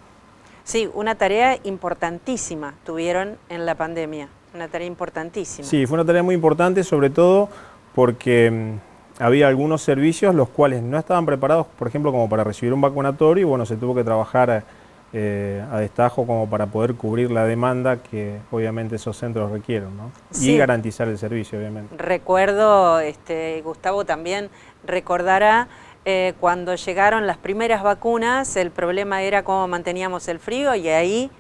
Sí, una tarea importantísima tuvieron en la pandemia, una tarea importantísima. Sí, fue una tarea muy importante, sobre todo porque había algunos servicios los cuales no estaban preparados, por ejemplo, como para recibir un vacunatorio, y bueno, se tuvo que trabajar a destajo como para poder cubrir la demanda que obviamente esos centros requieren, ¿no? Sí. Y garantizar el servicio, obviamente. Recuerdo, Gustavo también recordará, cuando llegaron las primeras vacunas, el problema era cómo manteníamos el frío, y ahí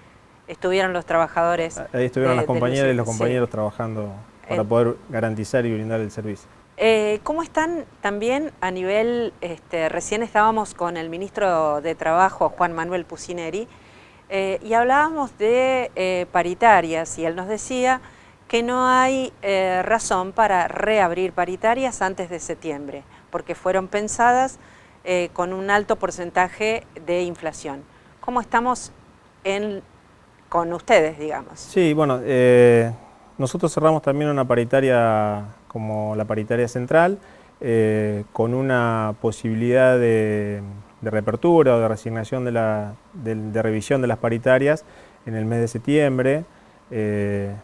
estuvieron los trabajadores. Ahí estuvieron las compañeras y los compañeros, sí, trabajando para poder garantizar y brindar el servicio. ¿Cómo están también a nivel, recién estábamos con el ministro de Trabajo, Juan Manuel Pucineri, y hablábamos de paritarias, y él nos decía que no hay razón para reabrir paritarias antes de septiembre. porque fueron pensadas con un alto porcentaje de inflación. ¿Cómo estamos con ustedes, digamos? Sí, bueno, nosotros cerramos también una paritaria como la paritaria central, con una posibilidad de reapertura o de resignación de revisión de las paritarias en el mes de septiembre.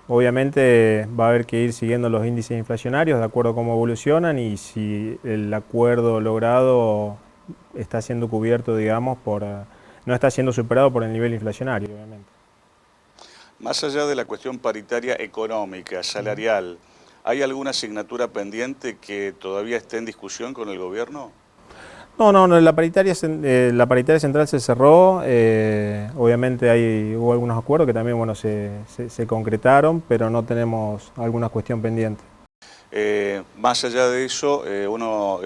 Obviamente va a haber que ir siguiendo los índices inflacionarios de acuerdo a cómo evolucionan y si el acuerdo logrado está siendo cubierto, digamos, no está siendo superado por el nivel inflacionario, obviamente. Más allá de la cuestión paritaria económica, salarial, ¿hay alguna asignatura pendiente que todavía esté en discusión con el gobierno? No, la paritaria central se cerró, obviamente hubo algunos acuerdos que también bueno, se concretaron, pero no tenemos alguna cuestión pendiente. Más allá de eso, uno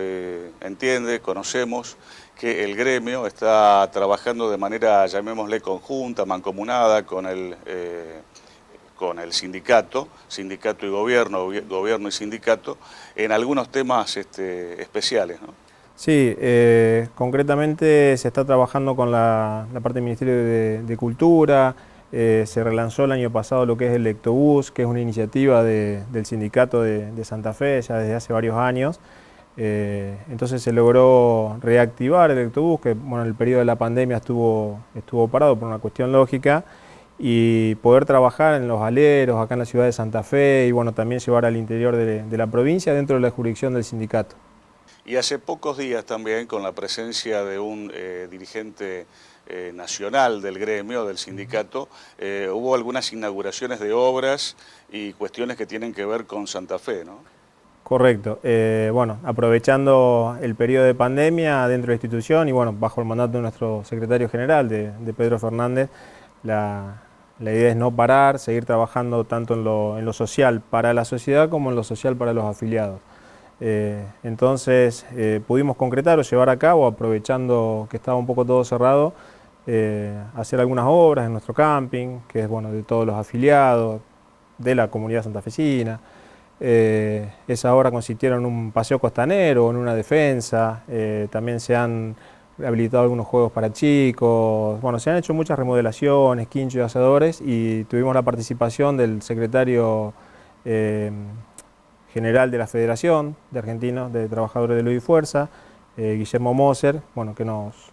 entiende, conocemos que el gremio está trabajando de manera, llamémosle conjunta, mancomunada con el sindicato y gobierno, gobierno y sindicato, en algunos temas especiales, ¿no? Sí, concretamente se está trabajando con la parte del Ministerio de Cultura, se relanzó el año pasado lo que es el Lectobús, que es una iniciativa del sindicato de Santa Fe ya desde hace varios años. Entonces se logró reactivar el Lectobús, que bueno, en el periodo de la pandemia estuvo parado por una cuestión lógica, y poder trabajar en los aleros, acá en la ciudad de Santa Fe, y bueno, también llevar al interior de la provincia dentro de la jurisdicción del sindicato. Y hace pocos días también, con la presencia de un dirigente nacional del gremio, del sindicato, hubo algunas inauguraciones de obras y cuestiones que tienen que ver con Santa Fe, ¿no? Correcto. Bueno, aprovechando el periodo de pandemia dentro de la institución y bueno, bajo el mandato de nuestro secretario general, de Pedro Fernández, la idea es no parar, seguir trabajando tanto en lo social para la sociedad como en lo social para los afiliados. Entonces pudimos concretar o llevar a cabo, aprovechando que estaba un poco todo cerrado, hacer algunas obras en nuestro camping, que es bueno, de todos los afiliados, de la comunidad santafesina. Esa obra consistieron en un paseo costanero, en una defensa, también se han habilitado algunos juegos para chicos, bueno, se han hecho muchas remodelaciones, quinchos y asadores y tuvimos la participación del secretario general de la Federación de Argentinos de Trabajadores de Luz y Fuerza, Guillermo Moser, bueno, que nos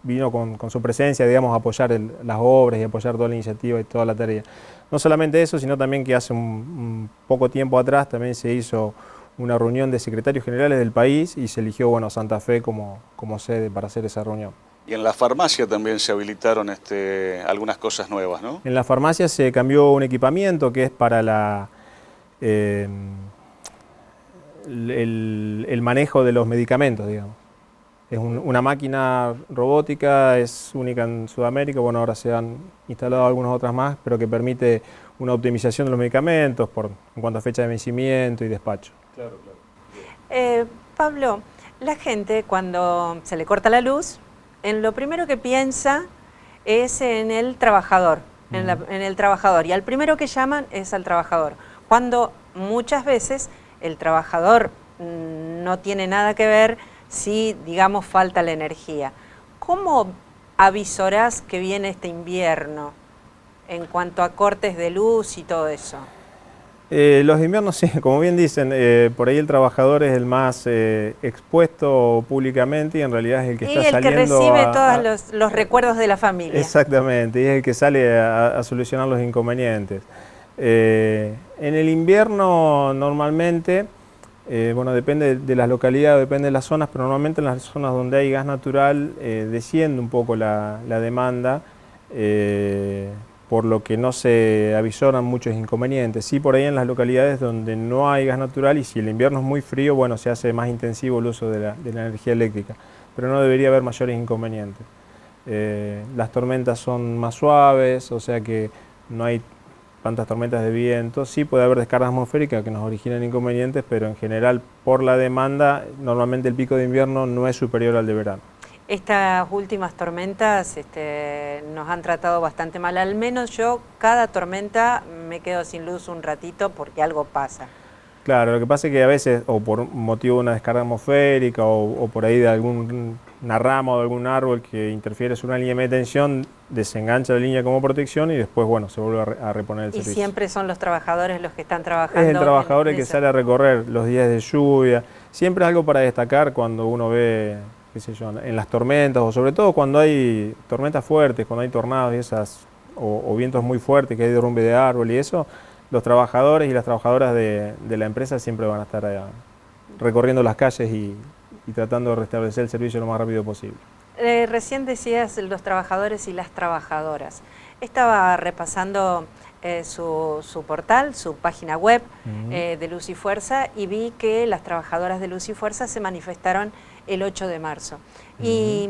vino con su presencia, digamos, a apoyar las obras y apoyar toda la iniciativa y toda la tarea. No solamente eso, sino también que hace un poco tiempo atrás también se hizo una reunión de secretarios generales del país y se eligió bueno, Santa Fe como sede para hacer esa reunión. Y en la farmacia también se habilitaron algunas cosas nuevas, ¿no? En la farmacia se cambió un equipamiento que es para el manejo de los medicamentos, digamos. Es una máquina robótica, es única en Sudamérica, bueno, ahora se han instalado algunas otras más, pero que permite una optimización de los medicamentos en cuanto a fecha de vencimiento y despacho. Claro, claro. Pablo, la gente cuando se le corta la luz, en lo primero que piensa es en el trabajador, en el trabajador, y al primero que llaman es al trabajador, cuando muchas veces el trabajador no tiene nada que ver si, digamos, falta la energía. ¿Cómo avisorás que viene este invierno en cuanto a cortes de luz y todo eso? Los inviernos, sí, como bien dicen, por ahí el trabajador es el más expuesto públicamente y en realidad es el que está saliendo. Y el que recibe todos los recuerdos de la familia. Exactamente, y es el que sale a solucionar los inconvenientes. En el invierno normalmente, bueno, depende de las localidades, depende de las zonas, pero normalmente en las zonas donde hay gas natural desciende un poco la demanda, por lo que no se avisoran muchos inconvenientes. Sí, por ahí en las localidades donde no hay gas natural y si el invierno es muy frío, bueno, se hace más intensivo el uso de la energía eléctrica, pero no debería haber mayores inconvenientes. Las tormentas son más suaves, o sea que no hay tantas tormentas de viento. Sí puede haber descargas atmosféricas que nos originan inconvenientes, pero en general por la demanda, normalmente el pico de invierno no es superior al de verano. Estas últimas tormentas nos han tratado bastante mal, al menos yo cada tormenta me quedo sin luz un ratito porque algo pasa. Claro, lo que pasa es que a veces, o por motivo de una descarga atmosférica, o por ahí de alguna rama o de algún árbol que interfiere sobre una línea de media tensión, desengancha la línea como protección y después, bueno, se vuelve a reponer el servicio. Y siempre son los trabajadores los que están trabajando. Es el trabajador el que sale a recorrer los días de lluvia. Siempre es algo para destacar cuando uno ve, qué sé yo, en las tormentas, o sobre todo cuando hay tormentas fuertes, cuando hay tornados y esas, o vientos muy fuertes, que hay derrumbe de árbol y eso. Los trabajadores y las trabajadoras de la empresa siempre van a estar recorriendo las calles y tratando de restablecer el servicio lo más rápido posible. Recién decías los trabajadores y las trabajadoras. Estaba repasando su portal, su página web de Luz y Fuerza, y vi que las trabajadoras de Luz y Fuerza se manifestaron el 8 de marzo. Y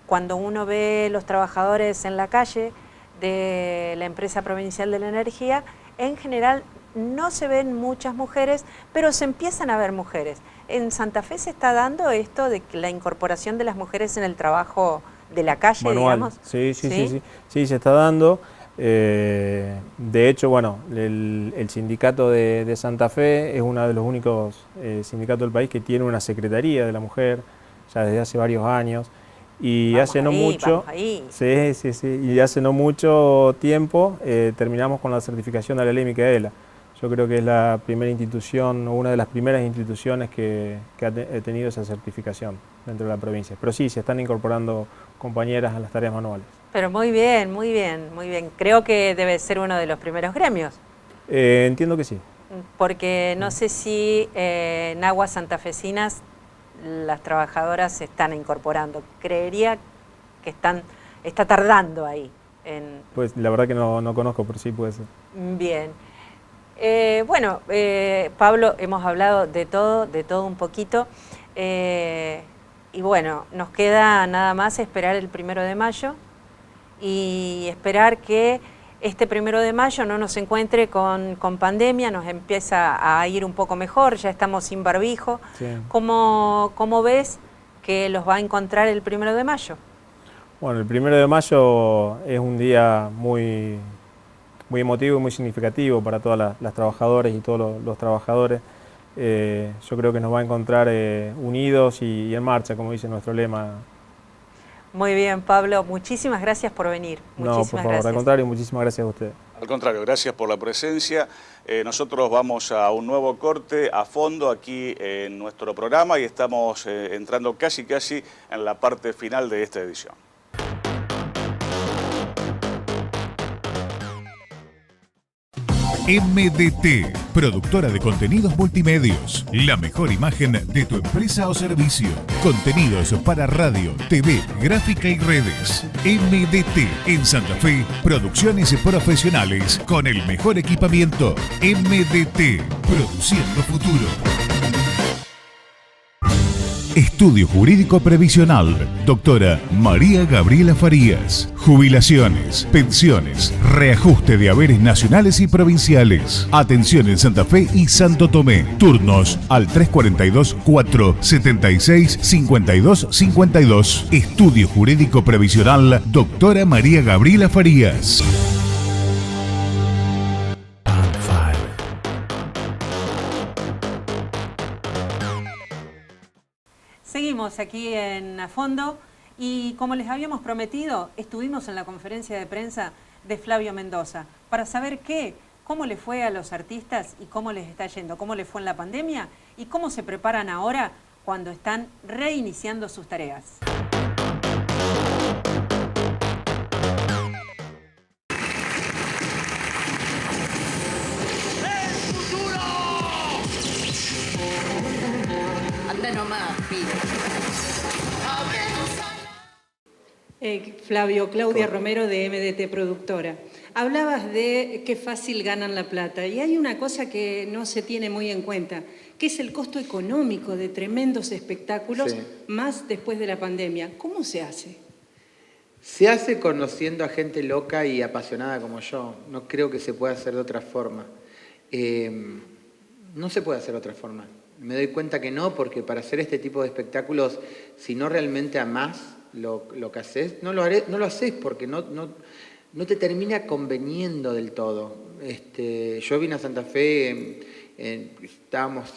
cuando uno ve los trabajadores en la calle de la Empresa Provincial de la Energía, en general no se ven muchas mujeres, pero se empiezan a ver mujeres. ¿En Santa Fe se está dando esto de la incorporación de las mujeres en el trabajo de la calle, manual, digamos? Sí, se está dando. De hecho, bueno, el sindicato de Santa Fe es uno de los únicos sindicatos del país que tiene una secretaría de la mujer, ya desde hace varios años. Y hace no mucho, y hace no mucho tiempo terminamos con la certificación de la ley Micaela. Yo creo que es la primera institución, o una de las primeras instituciones que ha tenido esa certificación dentro de la provincia. Pero sí, se están incorporando compañeras a las tareas manuales. Pero muy bien, muy bien, muy bien. Creo que debe ser uno de los primeros gremios. Entiendo que sí. Porque no sé si en Aguas Santafesinas las trabajadoras se están incorporando. Creería que está tardando ahí. Pues la verdad que no conozco, pero sí puede ser. Bien. Bueno, Pablo, hemos hablado de todo un poquito. Y bueno, nos queda nada más esperar el 1 de mayo y esperar que este 1 de mayo no nos encuentre con pandemia, nos empieza a ir un poco mejor, ya estamos sin barbijo. Sí. ¿Cómo ves que los va a encontrar el 1 de mayo? Bueno, el 1 de mayo es un día muy emotivo y muy significativo para todas las trabajadoras y todos los trabajadores. Yo creo que nos va a encontrar unidos y en marcha, como dice nuestro lema. Muy bien, Pablo, muchísimas gracias por venir. No, por favor, al contrario, muchísimas gracias a usted. Al contrario, gracias por la presencia. Nosotros vamos a un nuevo corte a fondo aquí en nuestro programa y estamos entrando casi en la parte final de esta edición. MDT, productora de contenidos multimedios. La mejor imagen de tu empresa o servicio. Contenidos para radio, TV, gráfica y redes. MDT en Santa Fe, producciones profesionales con el mejor equipamiento. MDT, produciendo futuro. Estudio Jurídico Previsional, doctora María Gabriela Farías. Jubilaciones, pensiones, reajuste de haberes nacionales y provinciales. Atención en Santa Fe y Santo Tomé. Turnos al 342-476-5252. Estudio Jurídico Previsional, doctora María Gabriela Farías. Seguimos aquí en A Fondo y como les habíamos prometido, estuvimos en la conferencia de prensa de Flavio Mendoza para saber cómo le fue a los artistas y cómo les está yendo, cómo les fue en la pandemia y cómo se preparan ahora cuando están reiniciando sus tareas. Flavio, Claudia Romero de MDT Productora. Hablabas de qué fácil ganan la plata y hay una cosa que no se tiene muy en cuenta, que es el costo económico de tremendos espectáculos, sí, más después de la pandemia. ¿Cómo se hace? Se hace conociendo a gente loca y apasionada como yo. No creo que se pueda hacer de otra forma. No se puede hacer de otra forma. Me doy cuenta que no, porque para hacer este tipo de espectáculos, si no realmente amás lo que haces, no lo haces porque no te termina conveniendo del todo. Yo vine a Santa Fe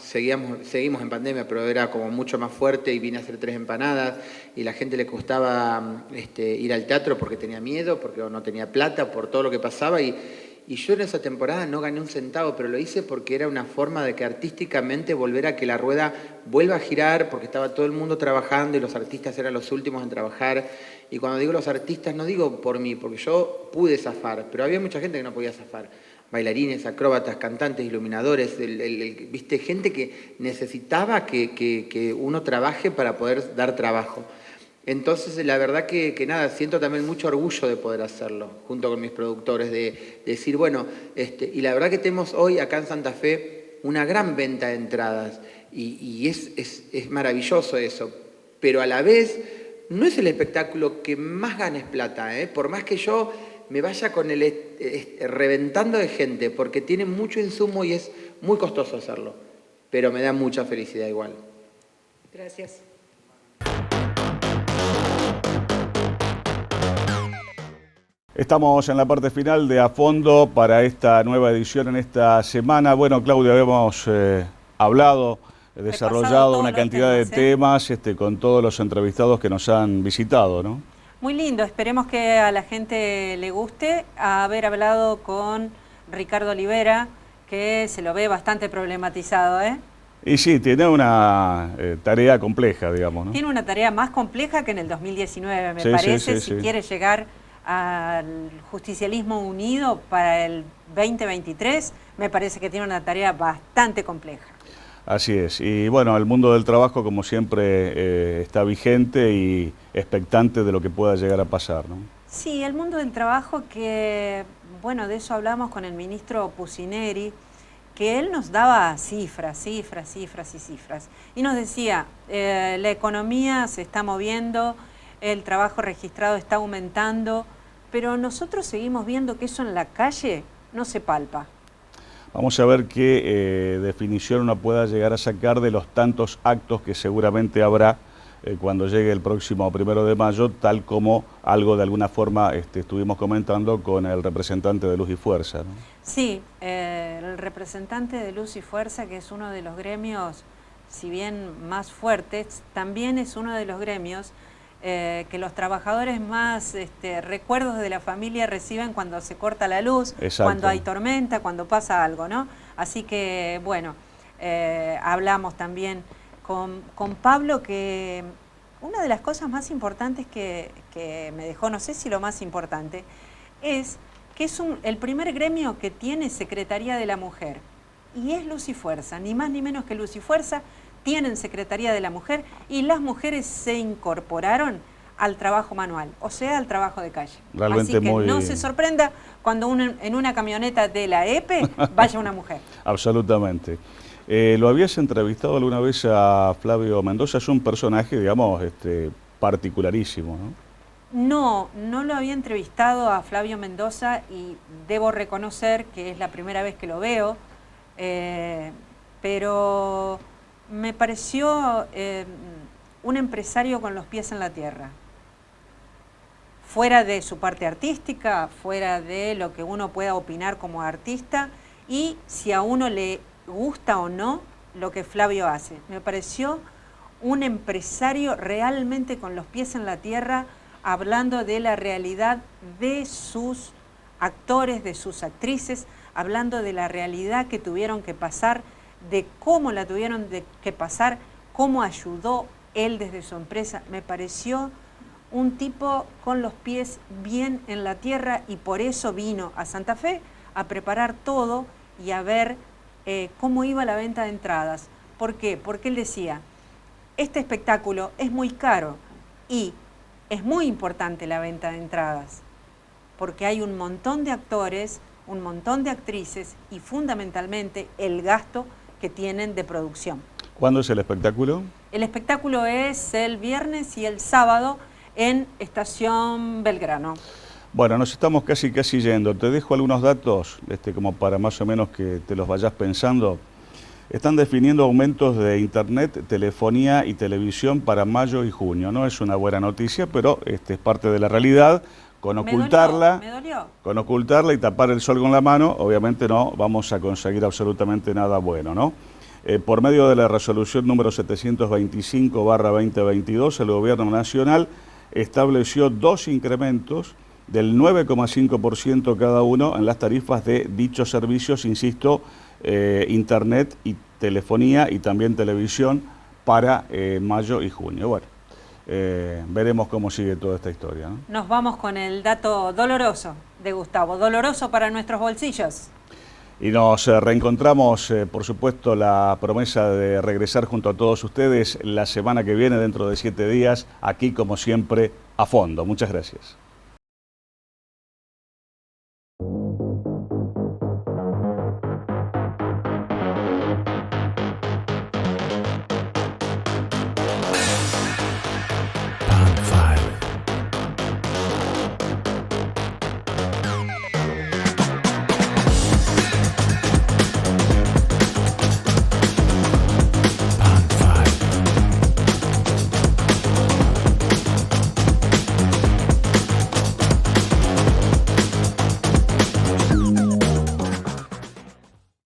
seguimos en pandemia, pero era como mucho más fuerte y vine a hacer 3 empanadas y la gente le costaba ir al teatro porque tenía miedo, porque no tenía plata, por todo lo que pasaba y yo en esa temporada no gané un centavo, pero lo hice porque era una forma de que artísticamente volver a que la rueda vuelva a girar, porque estaba todo el mundo trabajando y los artistas eran los últimos en trabajar. Y cuando digo los artistas, no digo por mí, porque yo pude zafar, pero había mucha gente que no podía zafar. Bailarines, acróbatas, cantantes, iluminadores, ¿viste? Gente que necesitaba que uno trabaje para poder dar trabajo. Entonces, la verdad que nada, siento también mucho orgullo de poder hacerlo, junto con mis productores, de decir, bueno, y la verdad que tenemos hoy acá en Santa Fe una gran venta de entradas, y es maravilloso eso, pero a la vez no es el espectáculo que más ganes plata, por más que yo me vaya con reventando de gente, porque tiene mucho insumo y es muy costoso hacerlo, pero me da mucha felicidad igual. Gracias. Estamos en la parte final de A Fondo para esta nueva edición en esta semana. Bueno, Claudia, habíamos hablado, desarrollado una cantidad de temas con todos los entrevistados que nos han visitado, ¿no? Muy lindo, esperemos que a la gente le guste haber hablado con Ricardo Olivera, que se lo ve bastante problematizado, ¿eh? Y sí, tiene una tarea compleja, digamos, ¿no? Tiene una tarea más compleja que en el 2019, me parece, si quiere llegar al justicialismo unido para el 2023, me parece que tiene una tarea bastante compleja. Así es, y bueno, el mundo del trabajo como siempre está vigente y expectante de lo que pueda llegar a pasar, ¿no? Sí, el mundo del trabajo que, bueno, de eso hablamos con el ministro Pucineri, que él nos daba cifras, y nos decía, la economía se está moviendo, el trabajo registrado está aumentando, pero nosotros seguimos viendo que eso en la calle no se palpa. Vamos a ver qué definición uno pueda llegar a sacar de los tantos actos que seguramente habrá cuando llegue el próximo 1 de mayo, tal como algo de alguna forma estuvimos comentando con el representante de Luz y Fuerza, ¿no? Sí, el representante de Luz y Fuerza, que es uno de los gremios, si bien más fuertes, también es uno de los gremios que los trabajadores más recuerdos de la familia reciben cuando se corta la luz, Exacto. Cuando hay tormenta, cuando pasa algo, ¿no? Así que, bueno, hablamos también con Pablo, que una de las cosas más importantes que me dejó, no sé si lo más importante, es que es el primer gremio que tiene Secretaría de la Mujer. Y es Luz y Fuerza, ni más ni menos que Luz y Fuerza, tienen Secretaría de la Mujer y las mujeres se incorporaron al trabajo manual, o sea, al trabajo de calle. Realmente así que no se sorprenda cuando en una camioneta de la EPE vaya una mujer. Absolutamente. ¿Lo habías entrevistado alguna vez a Flavio Mendoza? Es un personaje, digamos, particularísimo, ¿no? No lo había entrevistado a Flavio Mendoza y debo reconocer que es la primera vez que lo veo, pero me pareció un empresario con los pies en la tierra. Fuera de su parte artística, fuera de lo que uno pueda opinar como artista y si a uno le gusta o no lo que Flavio hace. Me pareció un empresario realmente con los pies en la tierra, hablando de la realidad de sus actores, de sus actrices, hablando de la realidad que tuvieron que pasar, de cómo la tuvieron que pasar, cómo ayudó él desde su empresa. Me pareció un tipo con los pies bien en la tierra y por eso vino a Santa Fe a preparar todo y a ver cómo iba la venta de entradas. ¿Por qué? Porque él decía, este espectáculo es muy caro y es muy importante la venta de entradas, porque hay un montón de actores, un montón de actrices y fundamentalmente el gasto que tienen de producción. ¿Cuándo es el espectáculo? El espectáculo es el viernes y el sábado en Estación Belgrano. Bueno, nos estamos casi yendo. Te dejo algunos datos como para más o menos que te los vayas pensando. Están definiendo aumentos de internet, telefonía y televisión para mayo y junio. No es una buena noticia, pero es parte de la realidad con ocultarla, me dolió. con ocultarla y tapar el sol con la mano, obviamente no vamos a conseguir absolutamente nada bueno, ¿no? Por medio de la resolución número 725/2022, el Gobierno Nacional estableció 2 incrementos del 9,5% cada uno en las tarifas de dichos servicios, insisto, internet y telefonía y también televisión para mayo y junio. Bueno, veremos cómo sigue toda esta historia, ¿no? Nos vamos con el dato doloroso de Gustavo, doloroso para nuestros bolsillos. Y nos reencontramos, por supuesto, la promesa de regresar junto a todos ustedes la semana que viene, dentro de 7 días, aquí como siempre, a fondo. Muchas gracias.